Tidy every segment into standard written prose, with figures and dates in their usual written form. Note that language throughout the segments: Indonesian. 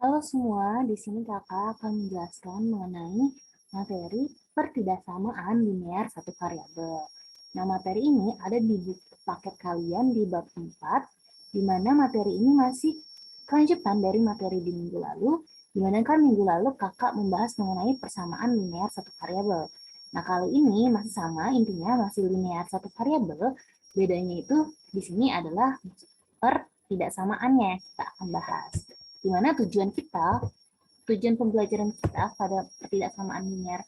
Halo semua, di sini kakak akan menjelaskan mengenai materi pertidaksamaan linear satu variabel. Nah, materi ini ada di buku paket kalian di bab 4, di mana materi ini masih kelanjutan dari materi di minggu lalu, di mana kan minggu lalu kakak membahas mengenai persamaan linear satu variabel. Nah, kali ini masih sama, intinya masih linear satu variabel, bedanya itu di sini adalah pertidaksamaannya yang kita akan bahas. Di mana tujuan pembelajaran kita pada ketidaksamaan linear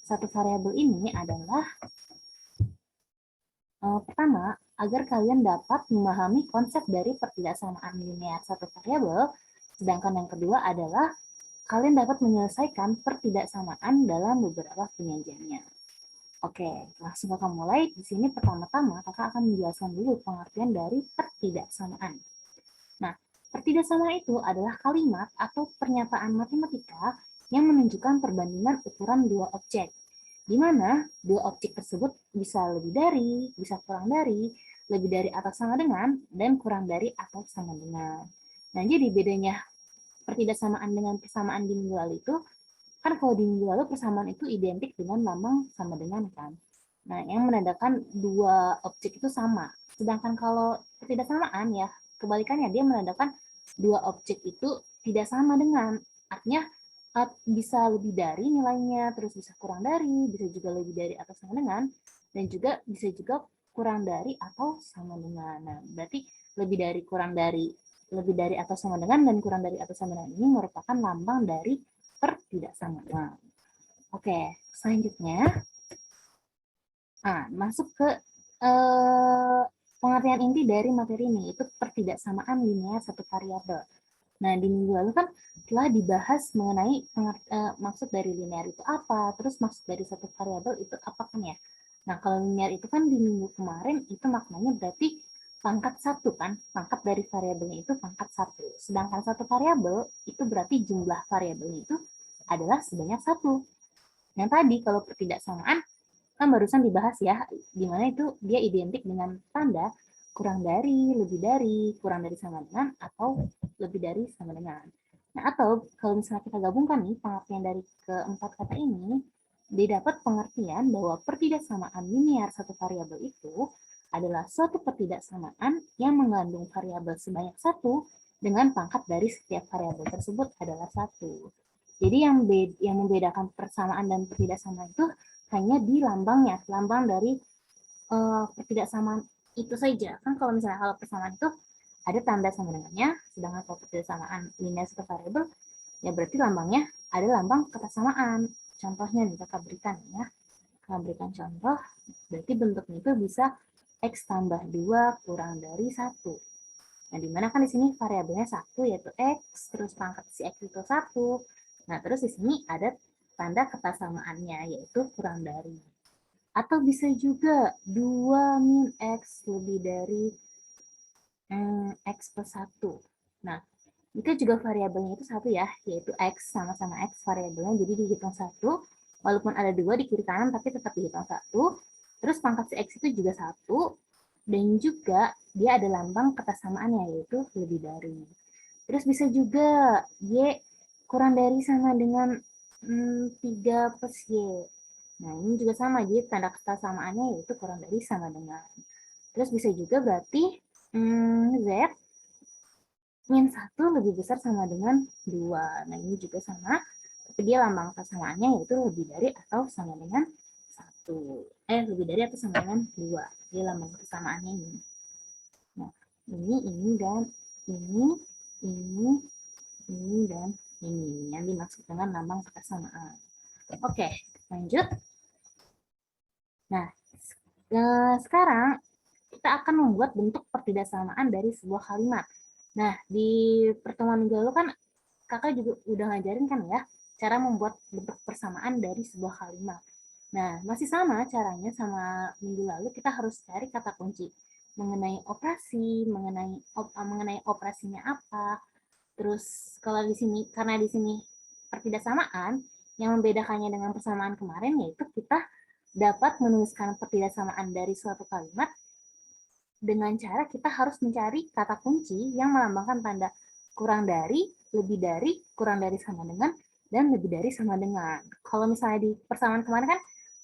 satu variabel ini adalah pertama, agar kalian dapat memahami konsep dari pertidaksamaan linear satu variabel, sedangkan yang kedua adalah kalian dapat menyelesaikan pertidaksamaan dalam beberapa penyajiannya. Oke, langsung kakak mulai. Di sini pertama-tama kakak akan menjelaskan dulu pengertian dari pertidaksamaan. Nah, pertidaksamaan itu adalah kalimat atau pernyataan matematika yang menunjukkan perbandingan ukuran dua objek, di mana dua objek tersebut bisa lebih dari, bisa kurang dari, lebih dari atau sama dengan, dan kurang dari atau sama dengan. Nah, jadi bedanya pertidaksamaan dengan persamaan di minggu lalu itu, kan kalau di minggu lalu persamaan itu identik dengan lambang sama dengan kan. Nah, yang menandakan dua objek itu sama. Sedangkan kalau pertidaksamaan ya, kebalikannya dia menandakan dua objek itu tidak sama dengan. Artinya bisa lebih dari nilainya, terus bisa kurang dari, bisa juga lebih dari atau sama dengan, dan juga bisa juga kurang dari atau sama dengan. Nah, berarti lebih dari, kurang dari, lebih dari atau sama dengan, dan kurang dari atau sama dengan ini merupakan lambang dari pertidaksamaan. Oke, selanjutnya masuk ke pengertian inti dari materi ini, itu pertidaksamaan linear satu variabel. Nah, di minggu lalu kan telah dibahas mengenai maksud dari linear itu apa, terus maksud dari satu variabel itu apa kan ya. Nah, kalau linear itu kan di minggu kemarin itu maknanya berarti pangkat satu kan, pangkat dari variabelnya itu pangkat satu. Sedangkan satu variabel itu berarti jumlah variabelnya itu adalah sebanyak satu. Yang tadi kalau pertidaksamaan kan barusan dibahas ya, di mana itu dia identik dengan tanda kurang dari, lebih dari, kurang dari sama dengan, atau lebih dari sama dengan. Nah, atau kalau misalnya kita gabungkan nih pengertian dari keempat kata ini, didapat pengertian bahwa pertidaksamaan linear satu variabel itu adalah suatu pertidaksamaan yang mengandung variabel sebanyak satu dengan pangkat dari setiap variabel tersebut adalah satu. Jadi yang membedakan persamaan dan pertidaksamaan itu hanya di lambangnya, lambang dari pertidaksamaan itu saja. Kan kalau misalnya hal persamaan itu ada tanda sama dengannya, sedangkan kalau pertidaksamaan linear satu variabel, ya berarti lambangnya ada lambang kesamaan. Contohnya nih kakak berikan ya. Kakak berikan contoh, berarti bentuknya itu bisa X tambah 2 kurang dari 1. Nah, dimana kan di sini variabelnya 1 yaitu X, terus pangkat si X itu 1. Nah, terus di sini ada tanda ketasamaannya yaitu kurang dari. Atau bisa juga 2 min X lebih dari X plus 1. Nah, itu juga variabelnya itu 1 ya, yaitu X sama-sama X variabelnya, jadi dihitung 1. Walaupun ada 2 di kiri kanan, tapi tetap dihitung 1. Terus pangkat si X itu juga 1. Dan juga dia ada lambang ketasamaannya, yaitu lebih dari. Terus bisa juga Y kurang dari sama dengan 3 plus Y. Nah, ini juga sama, jadi tanda kesamaannya yaitu kurang dari sama dengan. Terus bisa juga berarti Z min 1 lebih besar sama dengan 2. Nah, ini juga sama, tapi dia lambang kesamaannya yaitu lebih dari atau sama dengan 1. Lebih dari atau sama dengan 2. Dia lambang kesamaannya ini. Nah, ini, dan ini, dan ini. Yang dimaksud dengan lambang kesamaan. Oke, lanjut. Nah, sekarang kita akan membuat bentuk pertidaksamaan dari sebuah kalimat. Nah, di pertemuan minggu lalu kan kakak juga udah ngajarin kan ya, cara membuat bentuk persamaan dari sebuah kalimat. Nah, masih sama caranya sama minggu lalu, kita harus cari kata kunci mengenai operasi, mengenai operasinya apa. Terus kalau di sini, karena di sini pertidaksamaan, yang membedakannya dengan persamaan kemarin yaitu kita dapat menuliskan pertidaksamaan dari suatu kalimat dengan cara kita harus mencari kata kunci yang melambangkan tanda kurang dari lebih dari, kurang dari, sama dengan, dan lebih dari sama dengan. Kalau misalnya di persamaan kemarin kan,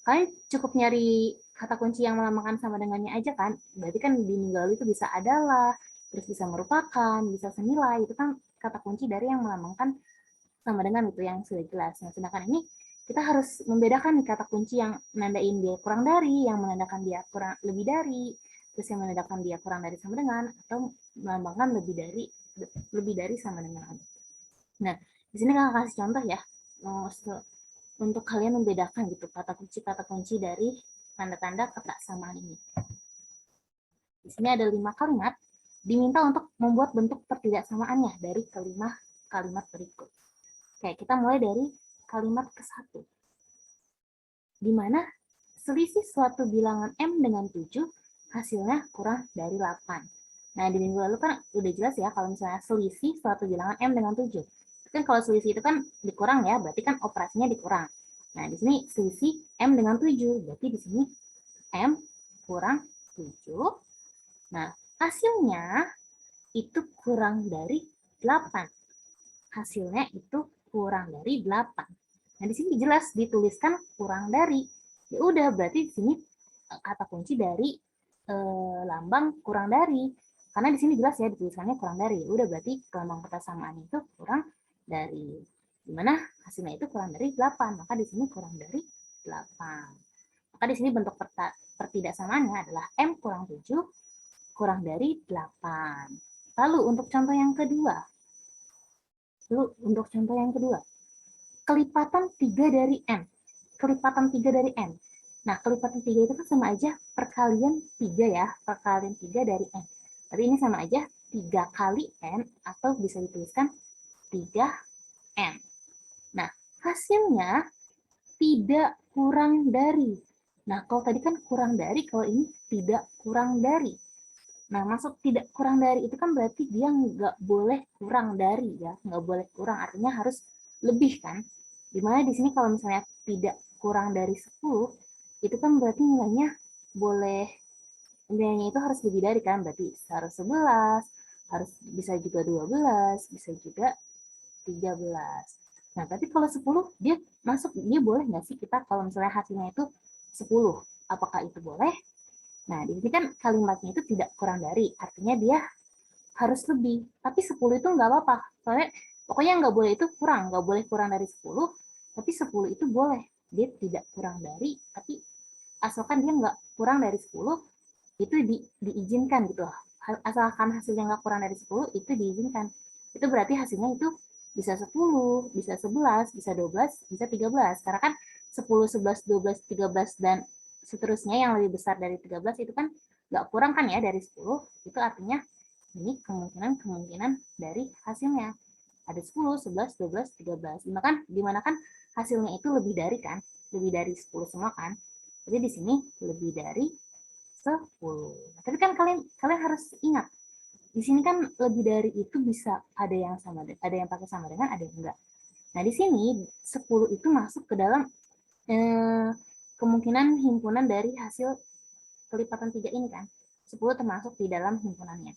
kalian cukup nyari kata kunci yang melambangkan sama dengannya aja kan, berarti kan di minggu lalu itu bisa adalah, terus bisa merupakan, bisa senilai, itu kan kata kunci dari yang melambangkan sama dengan itu yang sudah jelas. Nah, sedangkan ini kita harus membedakan nih kata kunci yang menandain dia kurang dari, yang menandakan dia kurang lebih dari, terus yang menandakan dia kurang dari sama dengan, atau melambangkan lebih dari sama dengan. Nah, di sini kakak kasih contoh ya, untuk kalian membedakan gitu kata kunci dari tanda-tanda kebersamaan ini. Di sini ada 5 kalimat, diminta untuk membuat bentuk pertidaksamaannya dari kelima kalimat berikut. Oke, kita mulai dari kalimat ke-1. Di mana selisih suatu bilangan M dengan 7 hasilnya kurang dari 8. Nah, di minggu lalu kan udah jelas ya kalau misalnya selisih suatu bilangan M dengan 7. Kan kalau selisih itu kan dikurang ya, berarti kan operasinya dikurang. Nah, di sini selisih M dengan 7, berarti di sini M kurang 7. Nah, hasilnya itu kurang dari 8. Hasilnya itu kurang dari 8. Nah, di sini jelas dituliskan kurang dari. Ya udah, berarti di sini kata kunci dari lambang kurang dari. Karena di sini jelas ya ditulisannya kurang dari. Ya udah, berarti lambang persamaan itu kurang dari. Dimana hasilnya itu kurang dari 8. Maka di sini kurang dari 8. Maka di sini bentuk pertidaksamaannya adalah M kurang 7 kurang dari 8. Lalu untuk contoh yang kedua. Kelipatan 3 dari N. Kelipatan 3 dari N. Nah, kelipatan 3 itu kan sama aja perkalian 3 ya. Perkalian 3 dari N. Tapi ini sama aja 3 kali N atau bisa dituliskan 3N. Nah, hasilnya tidak kurang dari. Nah, kalau tadi kan kurang dari, kalau ini tidak kurang dari. Nah, maksud tidak kurang dari itu kan berarti dia nggak boleh kurang dari ya, nggak boleh kurang, artinya harus lebih kan. Dimana di sini kalau misalnya tidak kurang dari 10, itu kan berarti nilainya itu harus lebih dari kan, berarti harus 11, harus bisa juga 12, bisa juga 13. Nah, tapi kalau 10 dia boleh nggak sih kita kalau misalnya hasilnya itu 10? Apakah itu boleh? Nah, di sini kan kalimatnya itu tidak kurang dari, artinya dia harus lebih. Tapi 10 itu nggak apa-apa. Soalnya pokoknya nggak boleh itu kurang, nggak boleh kurang dari 10, tapi 10 itu boleh. Dia tidak kurang dari, tapi asalkan dia nggak kurang dari 10, itu diizinkan gitu. Asalkan hasilnya nggak kurang dari 10, itu diizinkan. Itu berarti hasilnya itu bisa 10, bisa 11, bisa 12, bisa 13. Karena kan 10, 11, 12, 13, dan seterusnya yang lebih besar dari 13 itu kan nggak kurang kan ya dari 10, itu artinya ini kemungkinan dari hasilnya. Ada 10, 11, 12, 13. Dimana kan hasilnya itu lebih dari kan, lebih dari 10 semua kan. Jadi di sini lebih dari 10. Tapi kan kalian harus ingat, di sini kan lebih dari itu bisa ada yang pakai sama dengan, ada yang enggak. Nah, di sini 10 itu masuk ke dalam kemungkinan himpunan dari hasil kelipatan 3 ini kan. 10 termasuk di dalam himpunannya.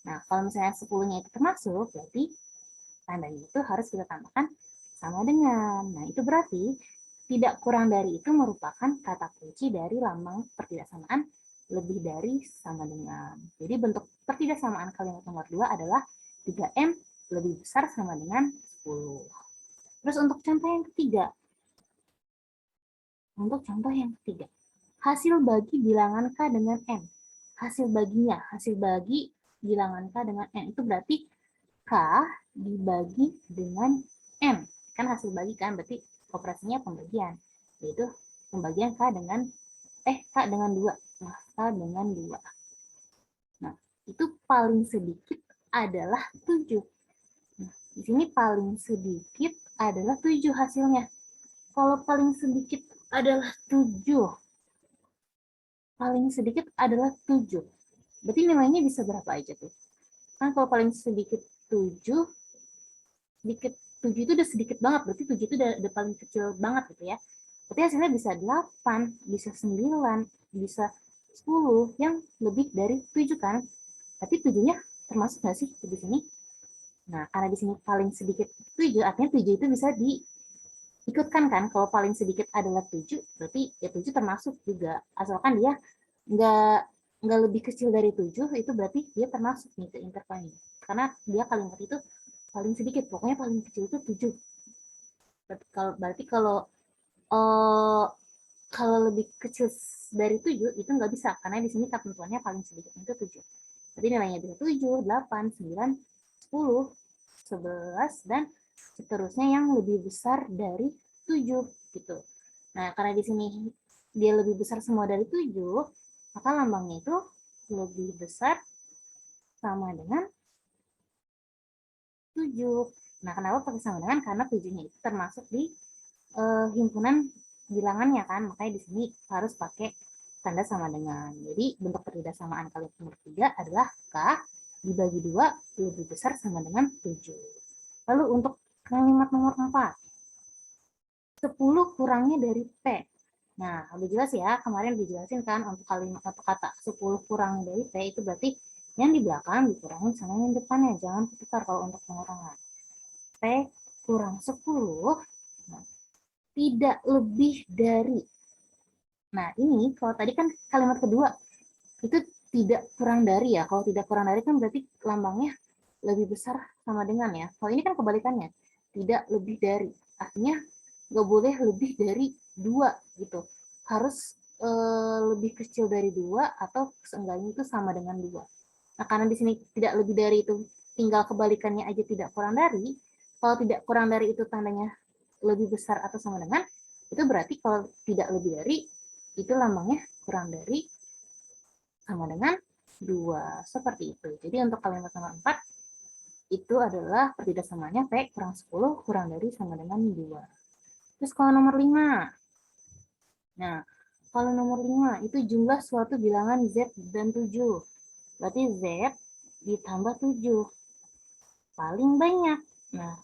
Nah, kalau misalnya 10-nya itu termasuk, berarti tandanya itu harus kita tambahkan sama dengan. Nah, itu berarti tidak kurang dari itu merupakan kata kunci dari lambang pertidaksamaan lebih dari sama dengan. Jadi bentuk pertidaksamaan kalimat nomor 2 adalah 3M lebih besar sama dengan 10. Terus untuk contoh yang ketiga. Hasil bagi bilangan K dengan N. Hasil bagi bilangan K dengan N. Itu berarti K dibagi dengan N. Kan hasil bagi kan, berarti operasinya pembagian. Yaitu pembagian K dengan 2. Nah, K dengan 2. Nah, itu paling sedikit adalah 7. Nah, di sini paling sedikit adalah 7 hasilnya. Kalau paling sedikit adalah 7, berarti nilainya bisa berapa aja tuh? Kan kalau paling sedikit 7, itu udah sedikit banget, berarti 7 itu udah paling kecil banget gitu ya. Berarti hasilnya bisa 8, bisa 9, bisa 10, yang lebih dari 7 kan. Tapi 7-nya termasuk nggak sih di sini? Nah, karena di sini paling sedikit 7, artinya 7 itu bisa diikutkan kan. Kalau paling sedikit adalah 7, berarti ya 7 termasuk juga. Asalkan dia nggak lebih kecil dari 7, itu berarti dia termasuk nih ke intervalnya. Karena dia kalimat itu paling sedikit, pokoknya paling kecil itu 7. Berarti kalau lebih kecil dari 7 itu nggak bisa, karena di sini ketentuannya paling sedikit itu 7. Jadi nilainya bisa 7, 8, 9, 10, 11, dan seterusnya yang lebih besar dari 7 gitu. Nah, karena di sini dia lebih besar semua dari 7, maka lambangnya itu lebih besar sama dengan 7. Nah, kenapa pakai sama dengan? Karena 7-nya itu termasuk di himpunan bilangannya kan, makanya di sini harus pakai tanda sama dengan. Jadi bentuk pertidaksamaan kalimat nomor 3 adalah K dibagi 2 lebih besar sama dengan 7. Lalu untuk kalimat nomor 4, 10 kurangnya dari P. Nah, lebih jelas ya, kemarin dijelasin kan untuk kalimat atau kata 10 kurang dari P itu berarti yang di belakang dikurangin sama yang depannya, jangan putar kalau untuk pengurangan. P kurang 10, nah, tidak lebih dari. Nah, ini kalau tadi kan kalimat kedua itu tidak kurang dari ya. Kalau tidak kurang dari kan berarti lambangnya lebih besar sama dengan ya. Kalau ini kan kebalikannya, tidak lebih dari. Artinya nggak boleh lebih dari 2 gitu. Harus lebih kecil dari 2 atau seenggaknya itu sama dengan 2. Nah, karena di sini tidak lebih dari itu tinggal kebalikannya aja tidak kurang dari. Kalau tidak kurang dari itu tandanya lebih besar atau sama dengan, itu berarti kalau tidak lebih dari, itu lambangnya kurang dari sama dengan 2. Seperti itu. Jadi untuk kalimat nomor 4, itu adalah pertidaksamaannya P kurang 10 kurang dari sama dengan 2. Terus kalau nomor 5. Nah, kalau nomor 5, itu jumlah suatu bilangan Z dan 7. Berarti Z ditambah 7. Paling banyak. Nah,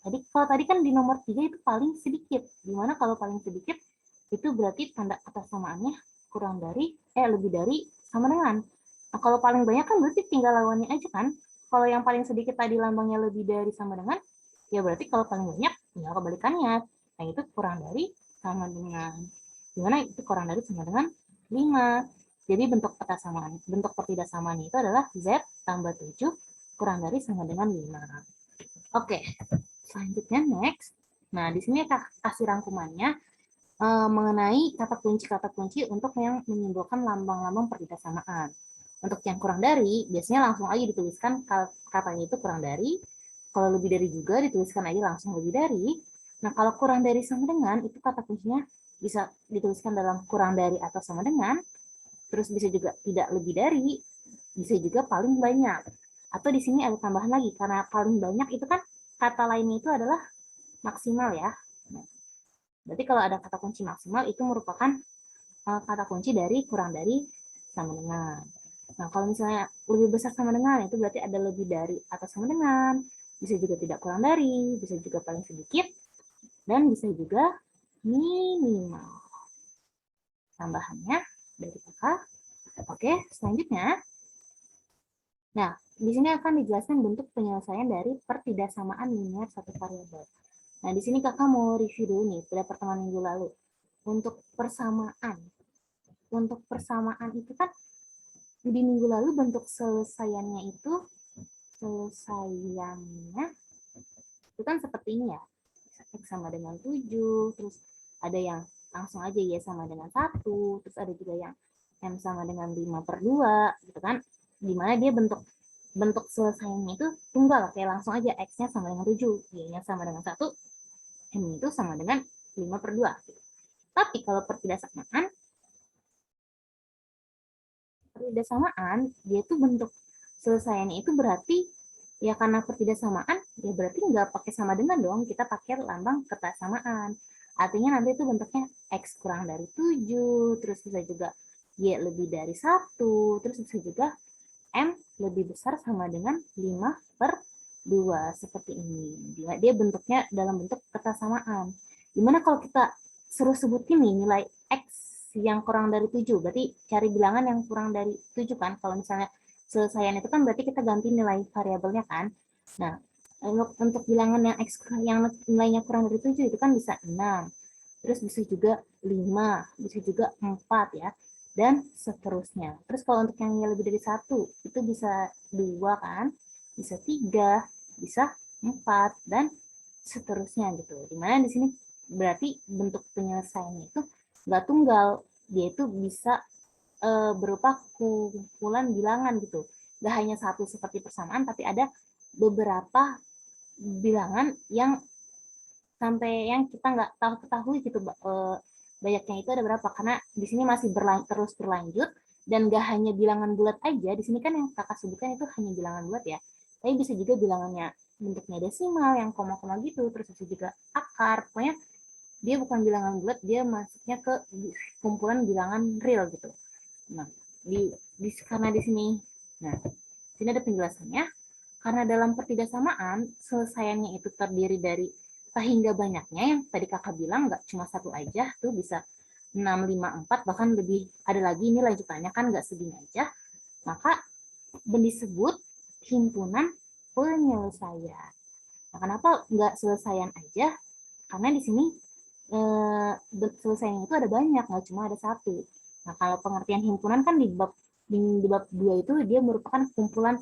kalau tadi kan di nomor 3 itu paling sedikit. Dimana kalau paling sedikit, itu berarti tanda kata samaannya kurang dari, lebih dari, sama dengan. Nah, kalau paling banyak kan berarti tinggal lawannya aja kan. Kalau yang paling sedikit tadi lambangnya lebih dari sama dengan, ya berarti kalau paling banyak, tinggal kebalikannya. Nah, itu kurang dari sama dengan. Dimana itu kurang dari sama dengan 5. Jadi bentuk pertidaksamaan itu adalah Z tambah 7 kurang dari sama dengan 5. Oke, selanjutnya next. Nah, di sini kasih rangkumannya mengenai kata kunci untuk yang menyimbolkan lambang-lambang pertidaksamaan. Untuk yang kurang dari, biasanya langsung aja dituliskan katanya itu kurang dari. Kalau lebih dari juga dituliskan aja langsung lebih dari. Nah, kalau kurang dari sama dengan, itu kata kuncinya bisa dituliskan dalam kurang dari atau sama dengan. Terus bisa juga tidak lebih dari, bisa juga paling banyak. Atau di sini ada tambahan lagi, karena paling banyak itu kan kata lainnya itu adalah maksimal ya. Berarti kalau ada kata kunci maksimal itu merupakan kata kunci dari kurang dari sama dengan. Nah, kalau misalnya lebih besar sama dengan, itu berarti ada lebih dari atau sama dengan. Bisa juga tidak kurang dari, bisa juga paling sedikit, dan bisa juga minimal. Tambahannya dari kakak. Oke, selanjutnya. Nah, di sini akan dijelaskan bentuk penyelesaian dari pertidaksamaan linear satu variabel. Nah, di sini kakak mau review dulu nih pada pertemuan minggu lalu. Untuk persamaan itu kan di minggu lalu bentuk selesaiannya itu kan seperti ini ya. X sama dengan 7, terus ada yang langsung aja Y sama dengan 1, terus ada juga yang M sama dengan 5/2, gitu kan. Dimana dia bentuk selesainya itu tunggal, kayak langsung aja X-nya sama dengan 7, Y-nya sama dengan 1, M itu sama dengan 5/2. Gitu. Tapi kalau pertidaksamaan, dia tuh bentuk selesaiannya itu berarti ya karena pertidaksamaan, ya berarti nggak pakai sama dengan dong, kita pakai lambang kesamaan. Artinya nanti itu bentuknya X kurang dari 7, terus bisa juga Y lebih dari 1, terus bisa juga M lebih besar sama dengan 5/2, seperti ini. Dia bentuknya dalam bentuk kesamaan. Gimana kalau kita suruh sebutin nih nilai X yang kurang dari 7, berarti cari bilangan yang kurang dari 7 kan, kalau misalnya selesaian itu kan berarti kita ganti nilai variabelnya kan. Nah, Untuk bilangan yang X yang nilainya kurang dari 7 itu kan bisa 6. Terus bisa juga 5, bisa juga 4 ya. Dan seterusnya. Terus kalau untuk yang lebih dari 1, itu bisa 2 kan, bisa 3, bisa 4, dan seterusnya gitu. Dimana di sini berarti bentuk penyelesaiannya itu nggak tunggal, dia itu bisa berupa kumpulan bilangan gitu. Nggak hanya satu seperti persamaan, tapi ada beberapa bilangan yang sampai yang kita nggak tahu ketahui gitu, banyaknya itu ada berapa, karena di sini masih terus berlanjut, dan nggak hanya bilangan bulat aja. Di sini kan yang kakak sebutkan itu hanya bilangan bulat ya, tapi bisa juga bilangannya bentuknya desimal yang koma-koma gitu, terus bisa juga akar. Pokoknya dia bukan bilangan bulat, dia masuknya ke kumpulan bilangan real gitu. Nah, karena di sini, nah, sini ada penjelasannya. Karena dalam pertidaksamaan, selesaiannya itu terdiri dari sehingga banyaknya, yang tadi kakak bilang nggak cuma satu aja, tuh bisa 6, 5, 4, bahkan lebih ada lagi, ini lanjutannya kan nggak segini aja, maka disebut himpunan penyelesaian. Nah, kenapa nggak selesaian aja? Karena di sini selesainya itu ada banyak, nggak cuma ada satu. Nah, kalau pengertian himpunan kan di bab 2 itu dia merupakan kumpulan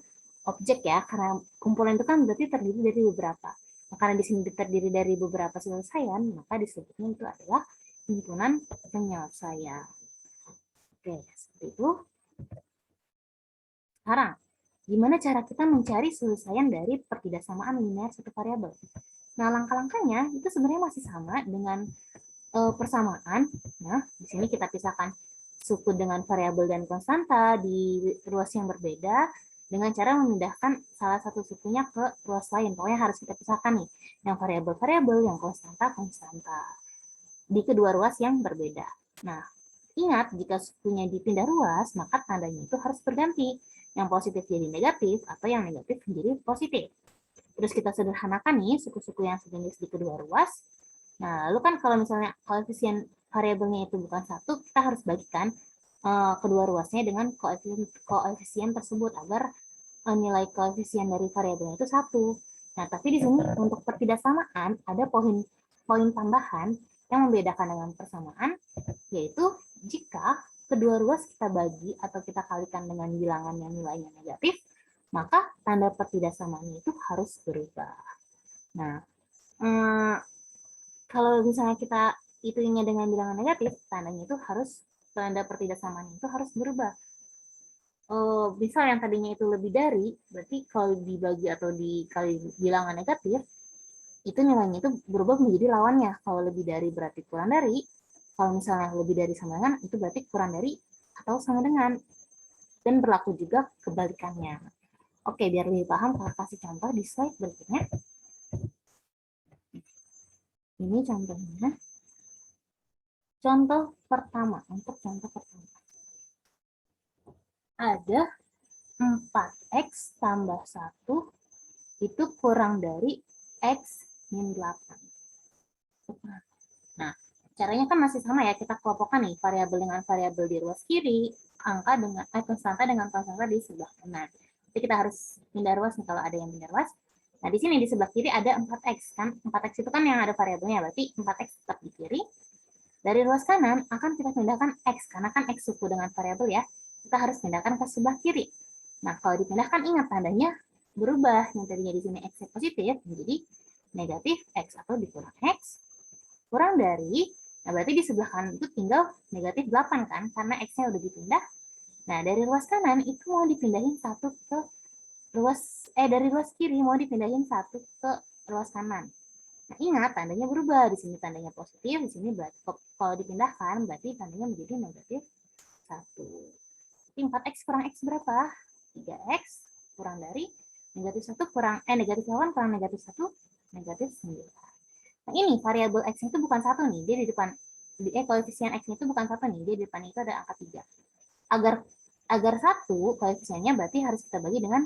objek ya, karena kumpulan itu kan berarti terdiri dari beberapa. Nah, karena di sini terdiri dari beberapa selesaian, maka disebutnya itu adalah himpunan penyelesaian. Oke, seperti itu. Sekarang, gimana cara kita mencari selesaian dari pertidaksamaan linear satu variabel? Nah, langkah-langkahnya itu sebenarnya masih sama dengan persamaan. Nah, di sini kita pisahkan suku dengan variabel dan konstanta di ruas yang berbeda dengan cara memindahkan salah satu sukunya ke ruas lain. Pokoknya harus kita pisahkan nih, yang variabel-variabel, yang konstanta-konstanta di kedua ruas yang berbeda. Nah, ingat jika sukunya dipindah ruas, maka tandanya itu harus berganti. Yang positif jadi negatif atau yang negatif menjadi positif. Terus kita sederhanakan nih suku-suku yang sejenis di kedua ruas. Nah, lalu kan kalau misalnya koefisien variabelnya itu bukan satu, kita harus bagikan kedua ruasnya dengan koefisien tersebut agar nilai koefisien dari variabelnya itu satu. Nah, tapi di sini untuk pertidaksamaan ada poin tambahan yang membedakan dengan persamaan, yaitu jika kedua ruas kita bagi atau kita kalikan dengan bilangan yang nilainya negatif, maka tanda pertidaksamaannya itu harus berubah. Nah, kalau misalnya kita itunya dengan bilangan negatif, tandanya itu harus, tanda pertidaksamaannya itu harus berubah. Misal yang tadinya itu lebih dari, berarti kalau dibagi atau dikali bilangan negatif, itu nilainya itu berubah menjadi lawannya. Kalau lebih dari berarti kurang dari, kalau misalnya lebih dari sama dengan, itu berarti kurang dari atau sama dengan. Dan berlaku juga kebalikannya. Oke, biar lebih paham, saya kasih contoh di slide berikutnya. Ini contohnya. Contoh pertama, untuk contoh pertama. Ada 4x tambah 1 itu kurang dari x min 8. Nah, caranya kan masih sama ya, kita kelompokkan nih variabel dengan variabel di ruas kiri, angka dengan konstanta dengan konstanta di sebelah kanan. Jadi kita harus pindah ruas nih kalau ada yang pindah ruas. Nah, di sini di sebelah kiri ada 4x kan. 4x itu kan yang ada variabelnya, berarti 4x tetap di kiri. Dari ruas kanan akan kita pindahkan x, karena kan x suku dengan variabel ya. Kita harus pindahkan ke sebelah kiri. Nah, kalau dipindahkan ingat tandanya berubah. Yang tadinya di sini x positif menjadi negatif x atau dikurang x kurang dari, nah berarti di sebelah kanan itu tinggal negatif 8 kan, karena x-nya udah dipindah. Nah, dari ruas kanan itu mau dipindahin satu ke dari ruas kiri mau dipindahin satu ke ruas kanan. Nah, ingat tandanya berubah. Di sini tandanya positif, di sini berarti kalau dipindahkan berarti tandanya menjadi negatif 1. Jadi 4x kurang x berapa? 3x kurang dari negatif 1 kurang negatif 8 kurang negatif 1 negatif 9. Nah, ini variabel x itu bukan satu nih, dia di depan koefisien x itu bukan satu nih, dia di depan itu ada angka 3. Agar satu koefisiennya berarti harus kita bagi dengan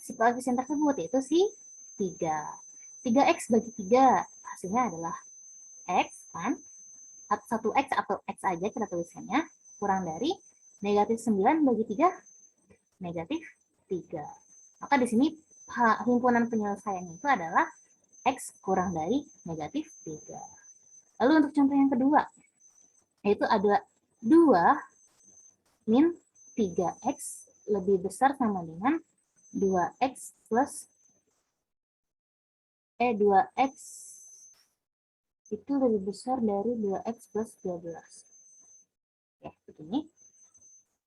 si koefisien tersebut, yaitu si 3. 3x bagi 3 hasilnya adalah x kan, 1x atau x aja kita tulisannya, kurang dari negatif 9 bagi 3 negatif 3. Maka di sini himpunan penyelesaiannya itu adalah X kurang dari negatif 3. Lalu untuk contoh yang kedua, yaitu ada 2 min 3X lebih besar sama dengan 2X plus 2X itu lebih besar dari 2X plus 12. Oke, begini.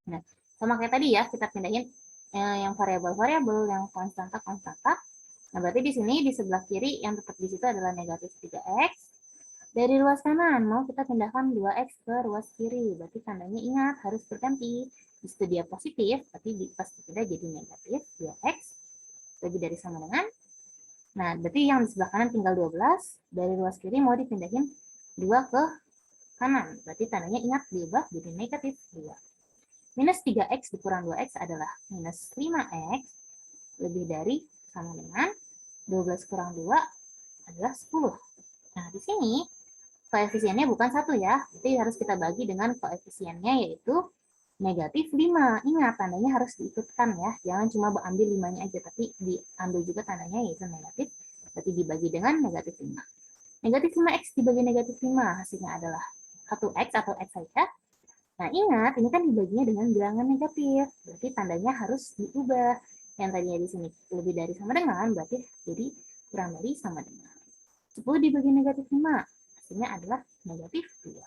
Nah, sama kayak tadi ya, kita pindahin yang variabel-variabel, yang konstanta-konstanta. Nah, berarti di sini di sebelah kiri yang tetap di situ adalah negatif 3X. Dari ruas kanan, mau kita pindahkan 2X ke ruas kiri. Berarti tandanya ingat, harus berganti. Di situ dia positif, tapi pas dipindah jadi negatif 2X. Lebih dari sama dengan. Nah, berarti yang di sebelah kanan tinggal 12. Dari ruas kiri mau dipindahin 2 ke kanan. Berarti tandanya ingat, diubah jadi negatif 2. Minus 3X dikurang 2X adalah minus 5X lebih dari sama dengan 12 kurang 2 adalah 10. Nah, di sini koefisiennya bukan 1 ya. Jadi harus kita bagi dengan koefisiennya yaitu negatif 5. Ingat, tandanya harus diikutkan ya. Jangan cuma ambil 5-nya aja, tapi diambil juga tandanya yaitu negatif. Berarti dibagi dengan negatif 5. Negatif 5X dibagi negatif 5 hasilnya adalah 1X atau X saja. Nah, ingat, ini kan dibaginya dengan bilangan negatif. Berarti tandanya harus diubah. Yang tadinya di sini lebih dari sama dengan, berarti jadi kurang dari sama dengan. 10 dibagi negatif 5, hasilnya adalah negatif 2.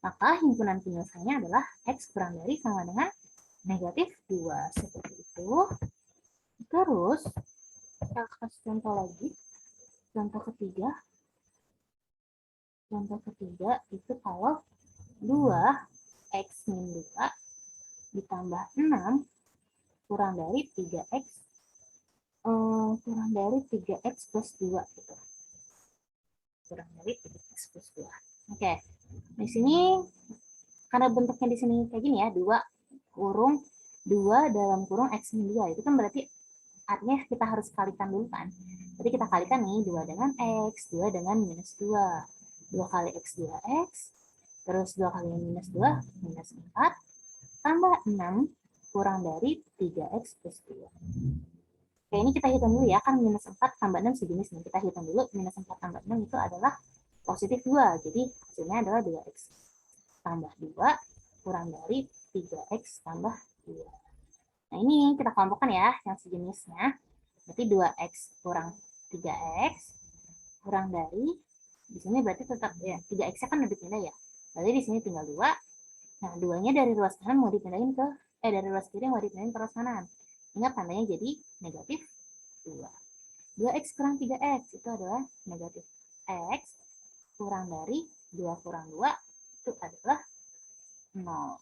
Maka himpunan penyelesaiannya adalah X kurang dari sama dengan negatif 2. Seperti itu. Terus, kita kasih contoh lagi. Contoh ketiga. Contoh ketiga itu kalau 2X min 2 ditambah 6 kurang dari 3X kurang dari 3X plus 2 gitu. Kurang dari 3X plus 2. Oke. Di sini karena bentuknya di sini kayak gini ya, 2 kurung 2 dalam kurung X min 2. Itu kan berarti artinya kita harus kalikan dulu kan. Jadi kita kalikan nih 2 dengan X, 2 dengan minus 2. 2 kali X 2X, terus 2 kali minus 2, minus 4, tambah 6 kurang dari 3X plus 2. Oke, ini kita hitung dulu ya, kan minus 4 tambah 6 sejenis nih. Kita hitung dulu, minus 4 tambah 6 itu adalah positif 2. Jadi hasilnya adalah 2X tambah 2 kurang dari 3X tambah 2. Nah, ini kita kelompokkan ya, yang sejenisnya. Berarti 2X kurang 3X kurang dari, di sini berarti tetap ya, 3X-nya kan udah dipindah ya. Berarti di sini tinggal 2. Nah, 2-nya dari ruas kanan mau dipindahin ke, dari ruas kiri mau dipindahin ke ruas kanan. Ingat tandanya jadi negatif 2. 2X kurang 3X itu adalah negatif X kurang dari 2 kurang 2 itu adalah 0.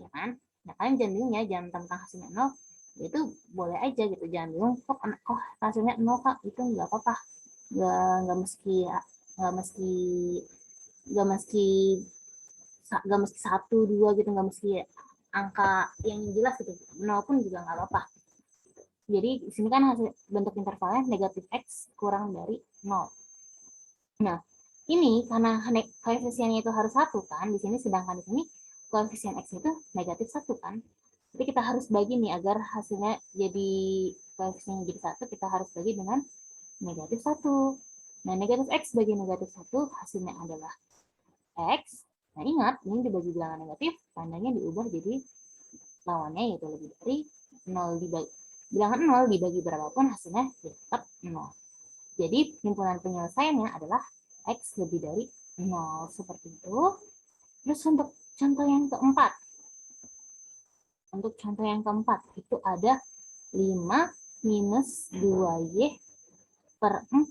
Ya kan? Nah, kalian jangan bingung ya, jangan tentang hasilnya 0. Itu boleh aja gitu, jangan bingung kok hasilnya 0 Kak, itu nggak apa-apa. Nggak mesti nggak mesti nggak mesti nggak mesti 1, 2 gitu, nggak mesti angka yang jelas gitu. 0 pun juga nggak apa-apa. Jadi di sini kan hasil bentuk intervalnya negatif X kurang dari 0. Nah, ini karena koefisiennya itu harus 1 kan, di sini sedangkan di sini koefisien X itu negatif 1 kan. Jadi kita harus bagi nih agar hasilnya jadi koefisiennya jadi 1, kita harus bagi dengan negatif 1. Nah, negatif X bagi negatif 1 hasilnya adalah X. Nah, ingat, ini dibagi bilangan negatif, tandanya diubah jadi lawannya yaitu lebih dari 0 dibagi. Bilangan 0 dibagi berapapun hasilnya tetap 0. Jadi, himpunan penyelesaiannya adalah X lebih dari 0. Seperti itu. Terus untuk contoh yang keempat. Untuk contoh yang keempat, itu ada 5 minus 2Y per 4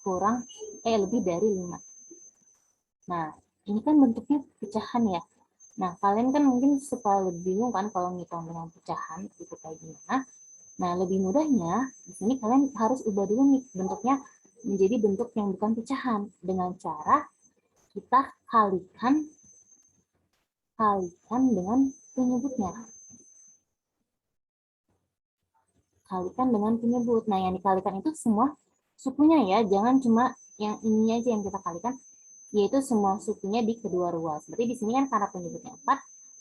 kurang, lebih dari 5. Nah, ini kan bentuknya pecahan ya. Nah, kalian kan mungkin suka lebih bingung kan kalau ngitung dengan pecahan itu kayak gimana. Nah, lebih mudahnya di sini kalian harus ubah dulu nih bentuknya menjadi bentuk yang bukan pecahan dengan cara kita kalikan dengan penyebutnya. Kalikan dengan penyebut. Nah, yang dikalikan itu semua sukunya ya, jangan cuma yang ini aja yang kita kalikan, yaitu semua sukunya di kedua ruas. Berarti di sini kan karena penyebutnya 4,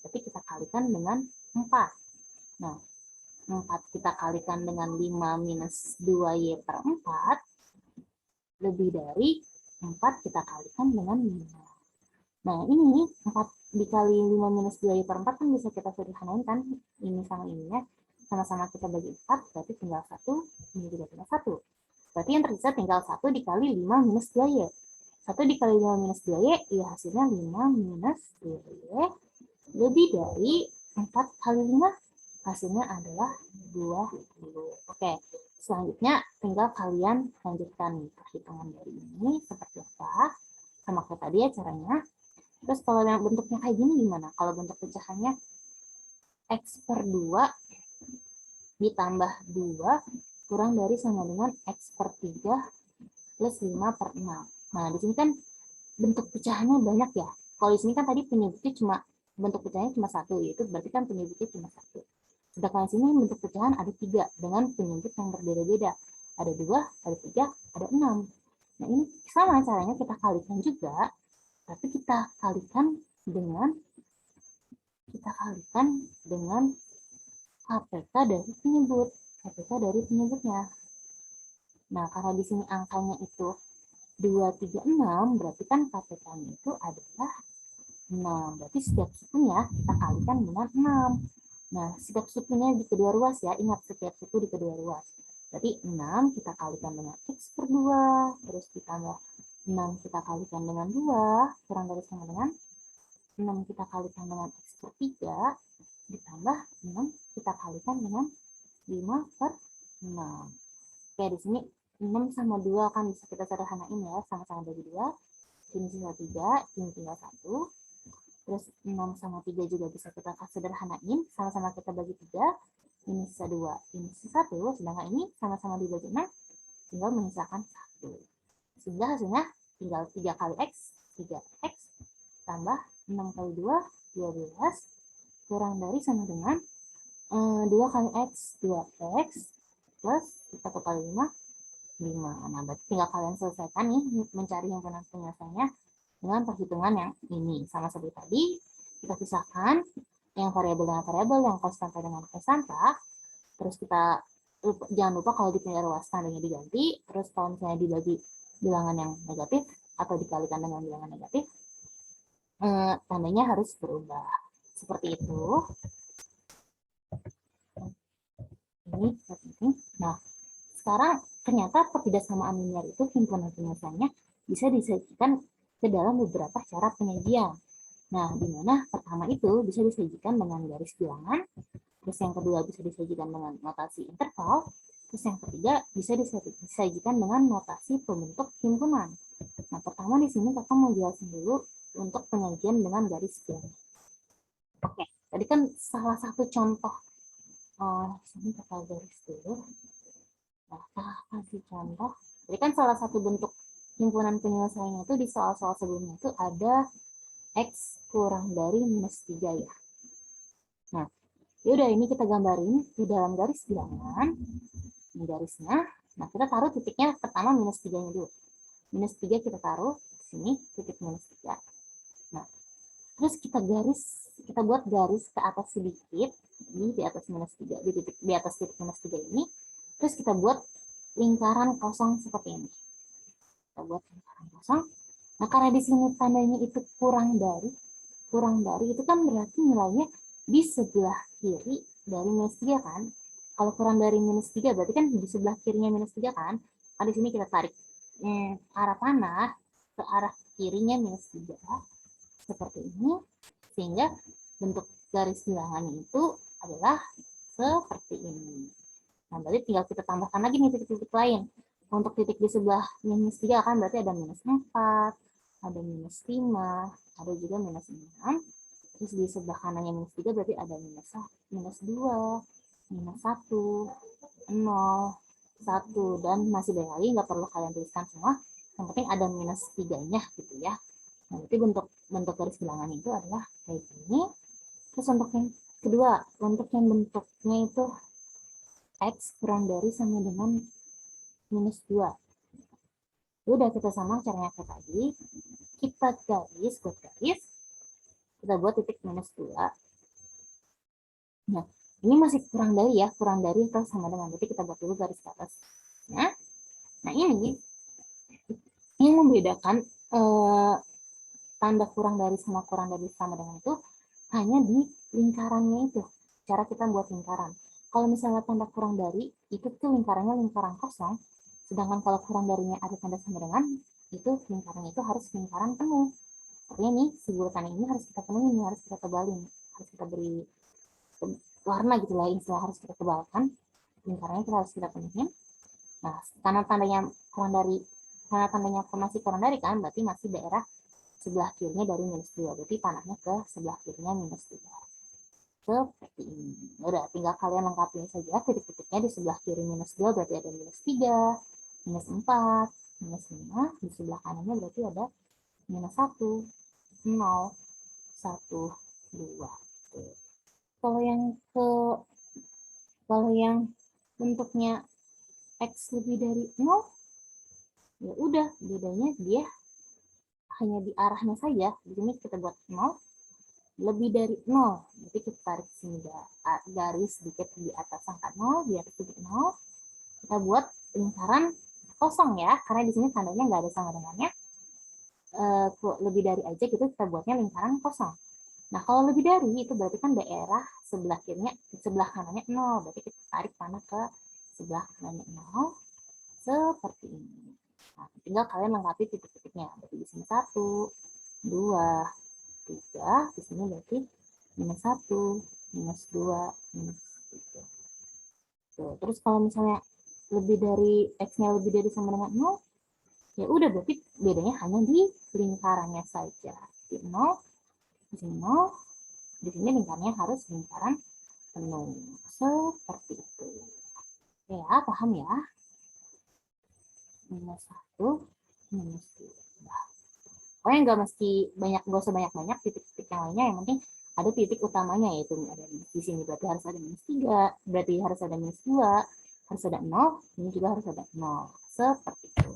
berarti kita kalikan dengan 4. Nah, 4 kita kalikan dengan 5 minus 2Y per 4 lebih dari 4 kita kalikan dengan 5. Nah, ini 4 dikali 5 minus 2Y per 4 kan bisa kita sederhanain kan, ini sama ininya. Sama-sama kita bagi 4, berarti tinggal 1, ini juga tinggal 1. Berarti yang tersisa tinggal 1 dikali 5 minus 2Y. 1 dikali 5 minus 2Y, ya hasilnya 5 minus 2Y lebih dari 4 kali 5, hasilnya adalah 20. Oke, selanjutnya tinggal kalian lanjutkan perhitungan dari ini seperti apa. Sama kayak tadi ya caranya. Terus kalau yang bentuknya kayak gini gimana? Kalau bentuk pecahannya X per 2 ditambah 2 kurang dari sama dengan X per 3 plus 5 per 6. Nah, di sini kan bentuk pecahannya banyak ya. Kalau di sini kan tadi penyebutnya cuma, bentuk pecahannya cuma 1, yaitu berarti kan penyebutnya cuma 1. Sedangkan di sini bentuk pecahan ada 3 dengan penyebut yang berbeda-beda. Ada 2, ada 3, ada 6. Nah, ini sama caranya kita kalikan juga, tapi kita kalikan dengan KPK dari penyebut. KPK dari penyebutnya. Nah, karena di sini angkanya itu 2, 3, 6, berarti kan KPK-nya itu adalah 6. Berarti setiap sukunya kita kalikan dengan 6. Nah, setiap sukunya di kedua ruas ya. Ingat, setiap suku di kedua ruas. Berarti 6 kita kalikan dengan X per 2. Terus ditambah 6 kita kalikan dengan 2. Kurang dari sama dengan 6 kita kalikan dengan X per 3. Ditambah 6 kita kalikan dengan 5 per 6. Oke, di sini 6 sama 2 kan bisa kita sederhanain ya. Sama-sama bagi 2. Ini sisa 3, ini tinggal 1. Terus 6 sama 3 juga bisa kita sederhanain. Sama-sama kita bagi 3. Ini sisa 2, ini sisa 1. Sedangkan ini sama-sama dibagi 6. Tinggal menyisakan 1. Sehingga hasilnya tinggal 3 kali X, 3X. Tambah 6 kali 2, 12. Kurang dari sama dengan 2 kali X, 2X. Plus 1 kali 5, 5. Nah, berarti tinggal kalian selesaikan nih mencari himpunan penyelesaiannya dengan perhitungan yang ini. Sama seperti tadi, kita pisahkan yang variabel dengan variabel, yang konstanta dengan konstanta. Terus kita jangan lupa kalau di penjara ruas tandanya diganti. Terus kalau misalnya dibagi bilangan yang negatif atau dikalikan dengan bilangan negatif, tandanya harus berubah. Seperti itu. Ini penting. Nah, sekarang ternyata ketidaksamaan linear itu himpunan penyelesaiannya bisa disajikan ke dalam beberapa cara penyajian. Nah, di mana pertama itu bisa disajikan dengan garis bilangan, terus yang kedua bisa disajikan dengan notasi interval, terus yang ketiga bisa disajikan dengan notasi pembentuk himpunan. Nah, pertama di sini kakak mau jelasin dulu untuk penyajian dengan garis bilangan. Oke, tadi kan salah satu contoh. Sini kakak garis dulu. Nah, kasih contoh. Jadi kan salah satu bentuk himpunan penyelesaiannya itu di soal-soal sebelumnya itu ada X kurang dari minus 3 ya. Nah, yaudah ini kita gambarin di dalam garis bilangan. Ini garisnya. Nah, kita taruh titiknya pertama minus 3-nya dulu. Minus 3 kita taruh di sini, titik minus 3. Nah, terus kita buat garis ke atas sedikit. Ini di atas minus 3, di atas titik minus 3 ini. Terus kita buat lingkaran kosong seperti ini. Kita buat lingkaran kosong. Nah, karena di sini tandanya itu kurang dari itu kan berarti nilainya di sebelah kiri dari minus 3 kan. Kalau kurang dari minus 3 berarti kan di sebelah kirinya minus 3 kan. Nah, di sini kita tarik arah panah ke arah kirinya minus 3. Seperti ini. Sehingga bentuk garis bilangannya itu adalah seperti ini. Nah, berarti tinggal kita tambahkan lagi nih titik-titik lain. Untuk titik di sebelah minus 3 kan berarti ada minus 4, ada minus 5, ada juga minus 6. Terus di sebelah kanannya minus 3 berarti ada minus 2, minus 1, 0, 1, dan masih banyak lagi, nggak perlu kalian tuliskan semua. Yang penting ada minus 3-nya gitu ya. Nah, berarti bentuk garis bilangan itu adalah kayak gini. Terus untuk yang kedua, untuk yang bentuknya itu X kurang dari sama dengan minus 2. Udah kita sama caranya kayak tadi. Kita buat garis. Kita buat titik minus 2. Nah, Ini masih kurang dari ya, kurang dari atau sama dengan. Berarti kita buat dulu garis ke atas. Nah ini yang membedakan tanda kurang dari sama dengan itu hanya di lingkarannya itu. Cara kita buat lingkaran. Kalau misalnya tanda kurang dari, itu tuh lingkarannya lingkaran kosong. Sedangkan kalau kurang darinya ada tanda sama dengan, itu lingkarannya itu harus lingkaran penuh. Artinya nih, si bulatan ini harus kita penuhi, harus kita tebalin. Harus kita beri warna gitu lah, istilah harus kita tebalkan. Lingkarannya kita harus kita penuhin. Nah, karena tandanya kurang dari, karena tandanya masih kurang dari kan, berarti masih daerah sebelah kirinya dari -2. Berarti panahnya ke sebelah kirinya -2. Seperti ini. Udah, tinggal kalian lengkapin saja titik-titiknya di sebelah kiri -2 berarti ada -3, -4, -5. Di sebelah kanannya berarti ada -1, 0, 1, 2. Kalau yang kalau yang bentuknya X lebih dari 0, ya udah, bedanya dia hanya di arahnya saja. Di sini kita buat 0, lebih dari 0. Jadi kita tarik sini garis sedikit di atas angka 0, di atas titik 0. Kita buat lingkaran kosong ya, karena di sini tandanya nggak ada sama dengannya. Lebih dari aja gitu, kita buatnya lingkaran kosong. Nah, kalau lebih dari itu berarti kan daerah sebelah kirinya, sebelah kanannya 0. Berarti kita tarik panah ke sebelah kanannya 0. Seperti ini. Nah, tinggal kalian lengkapi titik-titiknya. Berarti di sini 1, 2, 3. Di sini berarti -1, -2, -3. Tuh, terus kalau misalnya lebih dari X-nya lebih dari sama dengan 0, ya udah berarti bedanya hanya di lingkarannya saja. Di 0, di sini 0, di sini lingkarannya harus lingkaran penuh. Seperti itu. Ya, paham ya? -1, -2. Pokoknya nggak mesti banyak, nggak usah banyak-banyak titik-titik yang lainnya, yang penting ada titik utamanya, yaitu ada di sini berarti harus ada -3, berarti harus ada -2, harus ada 0, ini juga harus ada 0. Seperti itu.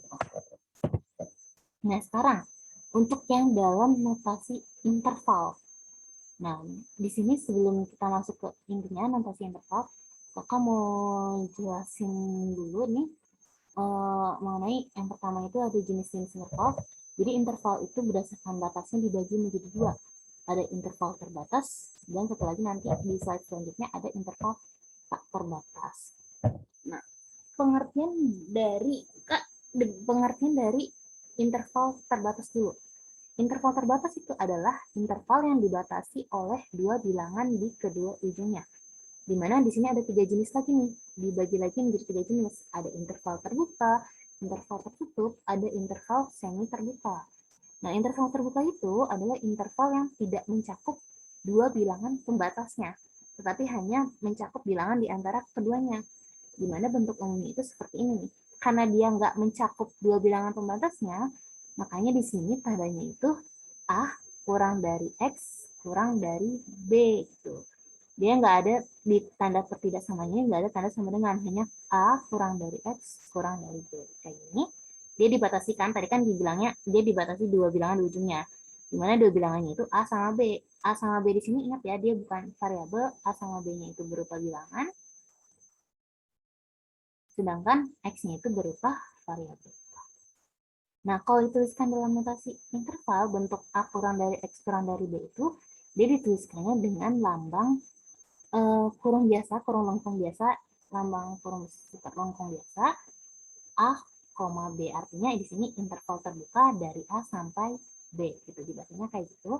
Nah, sekarang untuk yang dalam notasi interval. Nah, di sini sebelum kita masuk ke intinya notasi interval, Kakak mau jelasin dulu nih mengenai yang pertama itu ada jenis-jenis interval. Jadi interval itu berdasarkan batasnya dibagi menjadi 2. Ada interval terbatas dan satu lagi nanti di slide selanjutnya ada interval tak terbatas. Nah, pengertian dari interval terbatas dulu. Interval terbatas itu adalah interval yang dibatasi oleh dua bilangan di kedua ujungnya. Di mana di sini ada 3 jenis lagi nih, dibagi lagi menjadi 3 jenis. Ada interval terbuka, interval tertutup, ada interval semi terbuka. Nah, interval terbuka itu adalah interval yang tidak mencakup dua bilangan pembatasnya, tetapi hanya mencakup bilangan di antara keduanya. Di mana bentuk umumnya itu seperti ini. Karena dia nggak mencakup dua bilangan pembatasnya, makanya di sini tandanya itu A kurang dari X kurang dari B gitu. Dia nggak ada di tanda pertidaksamanya, nggak ada tanda sama dengan, hanya A kurang dari X kurang dari B. Kayak gini. Dia dibatasi kan, tadi kan dibilangnya dia dibatasi dua bilangan di ujungnya. Dimana dua bilangannya itu A sama B. A sama B di sini ingat ya, dia bukan variabel, A sama B-nya itu berupa bilangan, sedangkan X-nya itu berupa variabel. Nah, kalau dituliskan dalam notasi interval, bentuk A kurang dari X kurang dari B itu, dia dituliskannya dengan lambang kurung biasa, kurung lengkung biasa, lambang kurung lengkung biasa, A, B. Artinya di sini interval terbuka dari A sampai B. Gitu, dibacanya kayak gitu.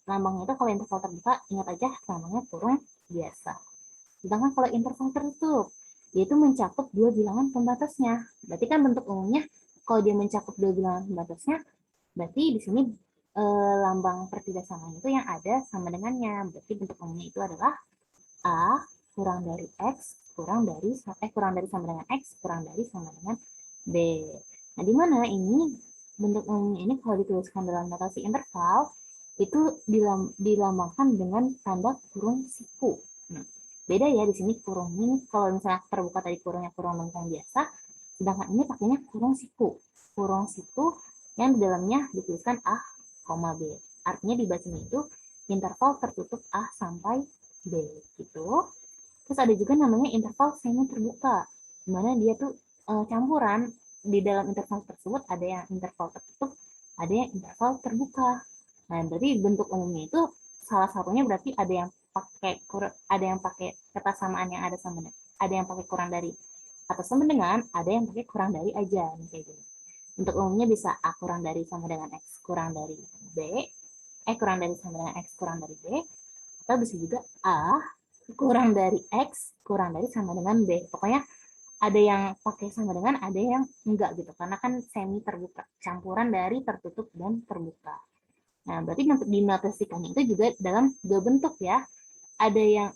Lambangnya itu kalau interval terbuka, ingat aja lambangnya kurung biasa. Sedangkan kalau interval tertutup, yaitu mencakup dua bilangan pembatasnya. Berarti kan bentuk umumnya, kalau dia mencakup dua bilangan pembatasnya, berarti di sini lambang pertidaksamaan itu yang ada sama dengannya. Berarti bentuk umumnya itu adalah A kurang dari X kurang dari sama dengan X kurang dari sama dengan B. Nah, di mana ini bentuk umumnya ini kalau dituliskan dalam notasi interval itu dilambangkan dengan tanda kurung siku. Nah, beda ya di sini kurung ini, kalau misalnya terbuka tadi kurungnya kurung lengkung biasa, sedangkan ini pakainya kurung siku. Kurung siku yang di dalamnya dituliskan A, B. Artinya dibacanya itu interval tertutup A sampai B gitu. Terus ada juga namanya interval semi terbuka, di mana dia tuh campuran di dalam interval tersebut ada yang interval tertutup, ada yang interval terbuka. Nah, berarti bentuk umumnya itu salah satunya berarti ada yang pakai kata samaan yang ada sama ada yang pakai kurang dari atau sama dengan, ada yang pakai kurang dari aja kayak gini. Bentuk umumnya bisa A kurang dari sama dengan X kurang dari B, kurang dari sama dengan X kurang dari B, atau bisa juga A kurang dari X kurang dari sama dengan B. Pokoknya ada yang pakai sama dengan, ada yang enggak gitu. Karena kan semi terbuka, campuran dari tertutup dan terbuka. Nah, berarti dinotasikannya itu juga dalam dua bentuk ya. Ada yang